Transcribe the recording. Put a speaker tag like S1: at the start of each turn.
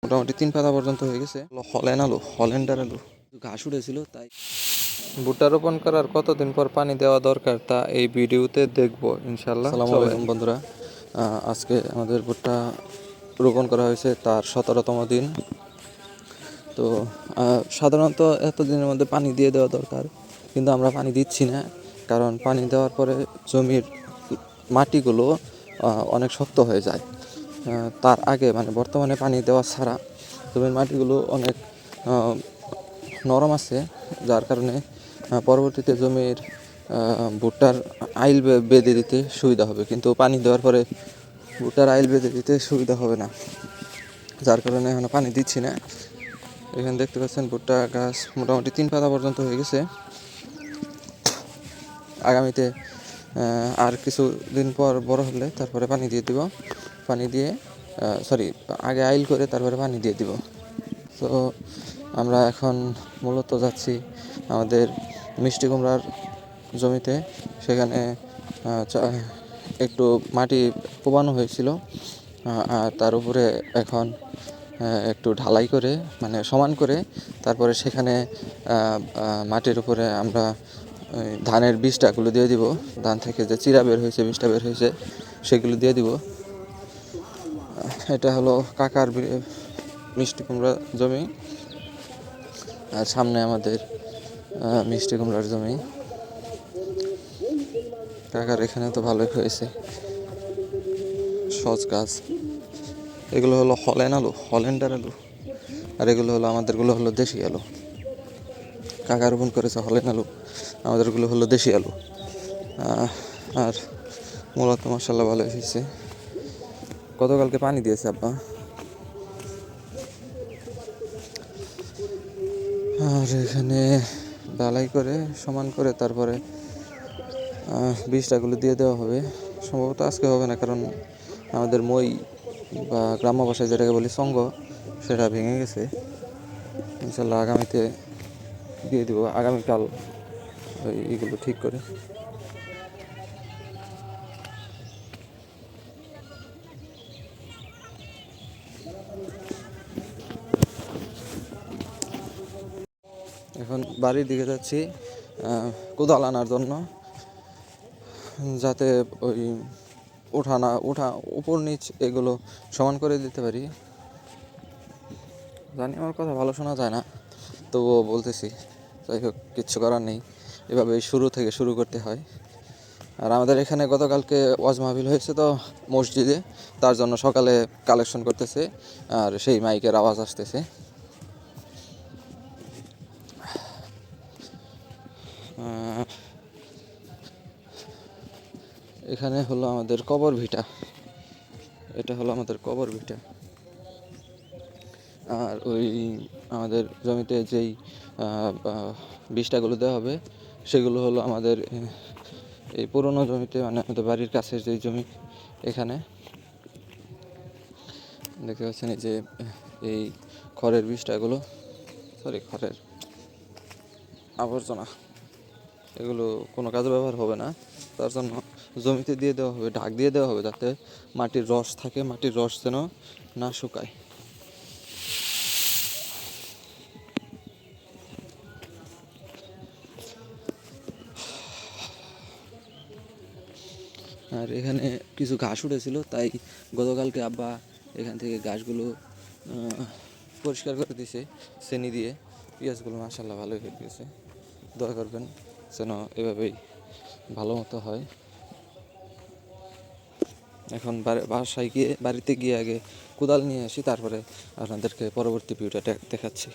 S1: মোটামুটি 3 পাতা পর্যন্ত হয়ে গেছে। হল্যান্ডার আলু ঘাস উঠেছিল তাই।
S2: ভুট্টা রোপণ করার কতদিন পর পানি দেওয়া দরকার তা এই ভিডিওতে দেখবো ইনশাল্লাহ।
S1: আসসালামু আলাইকুম বন্ধুরা, আজকে আমাদের ভুট্টা রোপণ করা হয়েছে তার 17তম দিন। তো সাধারণত এত দিনের মধ্যে পানি দিয়ে দেওয়া দরকার, কিন্তু আমরা পানি দিচ্ছি না। কারণ পানি দেওয়ার পরে জমির মাটিগুলো অনেক শক্ত হয়ে যায়। তার আগে মানে বর্তমানে পানি দেওয়া ছাড়া জমির মাটিগুলো অনেক নরম আছে, যার কারণে পরবর্তীতে জমির ভুট্টার আইল বেঁধে দিতে সুবিধা হবে। কিন্তু পানি দেওয়ার পরে ভুট্টার আইল বেঁধে দিতে সুবিধা হবে না, যার কারণে এখন পানি দিচ্ছি না। এখানে দেখতে পাচ্ছেন ভুট্টা গাছ মোটামুটি 3 পাতা পর্যন্ত হয়ে গেছে। আগামীতে আর কিছু দিন পর বড় হলে তারপরে পানি দিয়ে দিব। পানি দিয়ে আগে আইল করে তারপরে পানি দিয়ে দিব। তো আমরা এখন মূলত যাচ্ছি আমাদের মিষ্টি কুমড়ার জমিতে। সেখানে একটু মাটি কোপানো হয়েছিল, আর তার উপরে এখন একটু ঢালাই করে মানে সমান করে তারপরে সেখানে মাটির উপরে আমরা ধানের বীজটাগুলো দিয়ে দিব। ধান থেকে যে চিরা বের হয়েছে, বীজটা বের হয়েছে, সেগুলো দিয়ে দিব। এটা হলো কাকার মিষ্টি কুমড়া জমি, আর সামনে আমাদের মিষ্টি কুমড়ার জমি। কাকার এখানে তো ভালোই হয়েছে সজ গাছ। এগুলো হলো হল্যান্ডার আলু, আর এগুলো হলো আমাদেরগুলো হলো দেশি আলু। কাকা রোপণ করেছে হল্যান্ড আলু, আমাদেরগুলো হলো দেশি আলু। আর মূলত মশাল্লা ভালো এসেছে। গতকালকে পানি দিয়েছে আব্বা। আর এখানে ঢালাই করে সমান করে তারপরে বীজটাগুলো দিয়ে দেওয়া হবে। সম্ভবত আজকে হবে না, কারণ আমাদের মই বা গ্রাম্য ভাষায় যেটাকে বলি সঙ্গ, সেটা ভেঙে গেছে। ইনশাল্লাহ আগামীতে দিয়ে দিব, আগামীকাল এইগুলো ঠিক করে। এখন বাড়ির দিকে যাচ্ছি কোদাল আনার জন্য, যাতে ওই উপর নিচ এগুলো সমান করে দিতে পারি। জানি আমার কথা ভালো শোনা যায় না, তবুও বলতেছি। যাই হোক, কিচ্ছু করার নেই, এভাবে শুরু থেকে শুরু করতে হয়। আর আমাদের এখানে গতকালকে ওয়াজ মাহফিল হয়েছে তো মসজিদে, তার জন্য সকালে কালেকশন করতেছে, আর সেই মাইকের আওয়াজ আসতেছে। এখানে হলো আমাদের কবর ভিটা, এটা হলো আমাদের কবর ভিটা। আর ওই আমাদের জমিতে যেই বীজটাগুলো দেওয়া হবে সেগুলো হলো আমাদের এই পুরনো জমিতে, মানে আমাদের বাড়ির কাছের যেই জমি, এখানে দেখতে পাচ্ছেন এই যে এই খড়ের বীজটাগুলো, খড়ের আবর্জনা, এগুলো কোনো কাজে ব্যবহার হবে না। তার জন্য জমিতে দিয়ে দেওয়া হবে, ঢাক দিয়ে দেওয়া হবে, যাতে মাটির রস থাকে, মাটির রস যেন না শুকায়। আর এখানে কিছু ঘাস উঠেছিল, তাই গতকালকে আব্বা এখান থেকে ঘাসগুলো পরিষ্কার করে দিয়েছে চেনি দিয়ে। পেঁয়াজগুলো মাশাআল্লাহ ভালোই হয়ে গেছে। দয়া করবেন যেন এভাবেই ভালো মতো হয়। এখন বাড়িতে গিয়ে আগে কোদাল নিয়ে আসি, তারপরে আপনাদেরকে পরবর্তী ভিডিওটা দেখাচ্ছি।